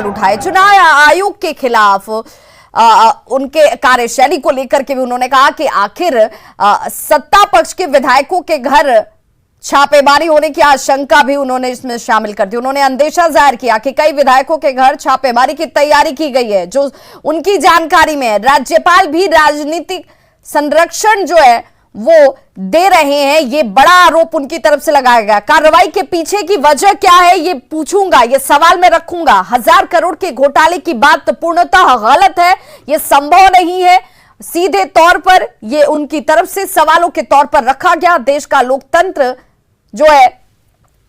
उठाए चुनाव आयोग के खिलाफ उनके कार्यशैली को लेकर के भी उन्होंने कहा कि आखिर सत्ता पक्ष के विधायकों के घर छापेमारी होने की आशंका भी उन्होंने इसमें शामिल कर दी। उन्होंने अंदेशा जाहिर किया कि कई विधायकों के घर छापेमारी की तैयारी की गई है जो उनकी जानकारी में है। राज्यपाल भी राजनीतिक संरक्षण जो है वो दे रहे हैं, ये बड़ा आरोप उनकी तरफ से लगाया गया। कार्रवाई के पीछे की वजह क्या है ये पूछूंगा, ये सवाल मैं रखूंगा। 1000 करोड़ के घोटाले की बात पूर्णतः गलत है, ये संभव नहीं है। सीधे तौर पर ये उनकी तरफ से सवालों के तौर पर रखा गया। देश का लोकतंत्र जो है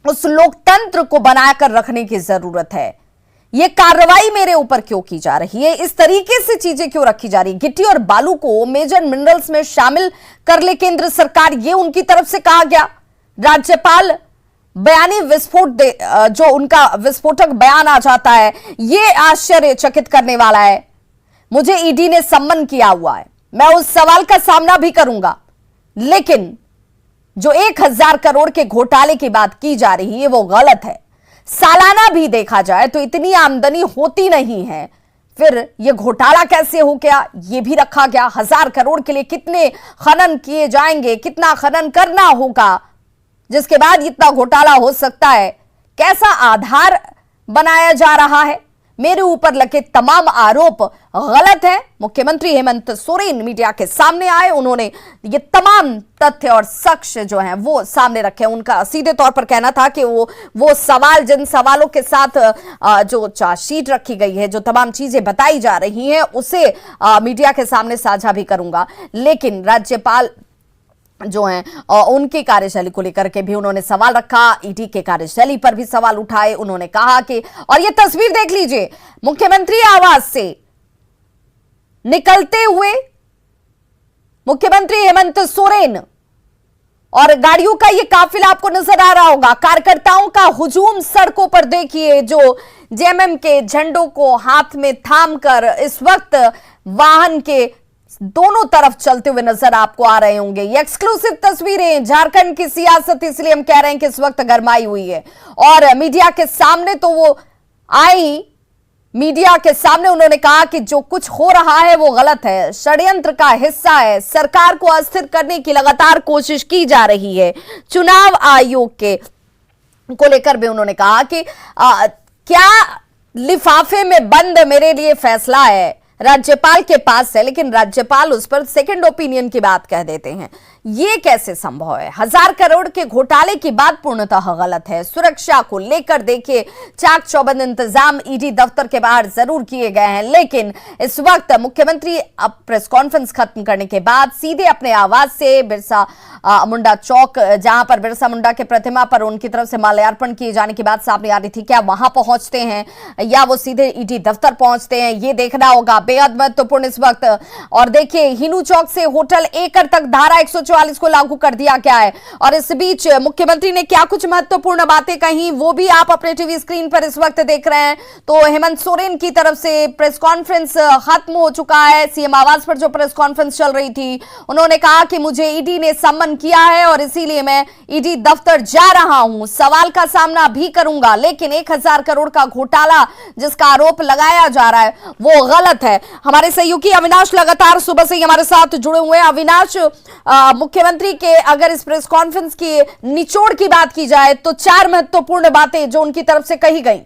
उस लोकतंत्र को बनाकर रखने की जरूरत है। ये कार्रवाई मेरे ऊपर क्यों की जा रही है, इस तरीके से चीजें क्यों रखी जा रही है। गिट्टी और बालू को मेजर मिनरल्स में शामिल कर ले केंद्र सरकार, ये उनकी तरफ से कहा गया। राज्यपाल बयानी विस्फोट जो उनका विस्फोटक बयान आ जाता है, ये आश्चर्यचकित करने वाला है। मुझे ईडी ने सम्मन किया हुआ है, मैं उस सवाल का सामना भी करूंगा, लेकिन जो 1000 करोड़ के घोटाले की बात की जा रही है वो गलत है। सालाना भी देखा जाए तो इतनी आमदनी होती नहीं है, फिर ये घोटाला कैसे हो गया ये भी रखा गया। 1000 करोड़ के लिए कितने खनन किए जाएंगे, कितना खनन करना होगा जिसके बाद इतना घोटाला हो सकता है, कैसा आधार बनाया जा रहा है। मेरे ऊपर लगे तमाम आरोप गलत है। मुख्यमंत्री हेमंत सोरेन मीडिया के सामने आए, उन्होंने ये तमाम तथ्य और साक्ष्य जो हैं वो सामने रखे। उनका सीधे तौर पर कहना था कि वो सवाल, जिन सवालों के साथ जो चार्जशीट रखी गई है, जो तमाम चीजें बताई जा रही हैं, उसे मीडिया के सामने साझा भी करूंगा। लेकिन राज्यपाल जो हैं उनकी कार्यशैली को लेकर के भी उन्होंने सवाल रखा। ईडी के कार्यशैली पर भी सवाल उठाए। उन्होंने कहा कि, और ये तस्वीर देख लीजिए, मुख्यमंत्री आवास से निकलते हुए मुख्यमंत्री हेमंत सोरेन और गाड़ियों का ये काफिला आपको नजर आ रहा होगा। कार्यकर्ताओं का हुजूम सड़कों पर देखिए, जो जेएमएम के झंडों को हाथ में थामकर इस वक्त वाहन के दोनों तरफ चलते हुए नजर आपको आ रहे होंगे। ये एक्सक्लूसिव तस्वीरें, झारखंड की सियासत इसलिए हम कह रहे हैं कि इस वक्त गरमाई हुई है। और मीडिया के सामने तो वो आई, मीडिया के सामने उन्होंने कहा कि जो कुछ हो रहा है वो गलत है, षड्यंत्र का हिस्सा है, सरकार को अस्थिर करने की लगातार कोशिश की जा रही है। चुनाव आयोग के को लेकर भी उन्होंने कहा कि क्या लिफाफे में बंद मेरे लिए फैसला है, राज्यपाल के पास है, लेकिन राज्यपाल उस पर सेकंड ओपिनियन की बात कह देते हैं। ये कैसे संभव है। 1000 करोड़ के घोटाले की बात पूर्णतः गलत है। सुरक्षा को लेकर देखिए चाक चौबंद इंतजाम ईडी दफ्तर के बाहर जरूर किए गए हैं, लेकिन इस वक्त मुख्यमंत्री अब प्रेस कॉन्फ्रेंस खत्म करने के बाद सीधे अपने आवास से बिरसा मुंडा चौक, जहां पर बिरसा मुंडा के प्रतिमा पर उनकी तरफ से माल्यार्पण किए जाने की बात सामने आ रही थी, क्या वहां पहुंचते हैं या वो सीधे ईडी दफ्तर पहुंचते हैं, ये देखना होगा। बेहद महत्वपूर्ण इस वक्त। और देखिए हिनू चौक से होटल एकड़ तक धारा 144 को लागू कर दिया गया है। और इस बीच मुख्यमंत्री ने क्या कुछ महत्वपूर्ण बातें कही वो भी आप अपने टीवी स्क्रीन पर इस वक्त देख रहे हैं। तो हेमंत सोरेन की तरफ से प्रेस कॉन्फ्रेंस खत्म हो चुका है। सीएम आवास पर जो प्रेस कॉन्फ्रेंस चल रही थी, उन्होंने कहा कि मुझे ईडी ने सम्मन किया है और इसीलिए मैं ईडी दफ्तर जा रहा हूं, सवाल का सामना भी करूंगा, लेकिन 1000 करोड़ का घोटाला जिसका आरोप लगाया जा रहा है वो गलत है। हमारे सहयोगी अविनाश लगातार सुबह से ही हमारे साथ जुड़े हुए हैं। अविनाश, मुख्यमंत्री के अगर इस प्रेस कॉन्फ्रेंस की निचोड़ की बात की जाए तो 4 महत्वपूर्ण बातें जो उनकी तरफ से कही गई।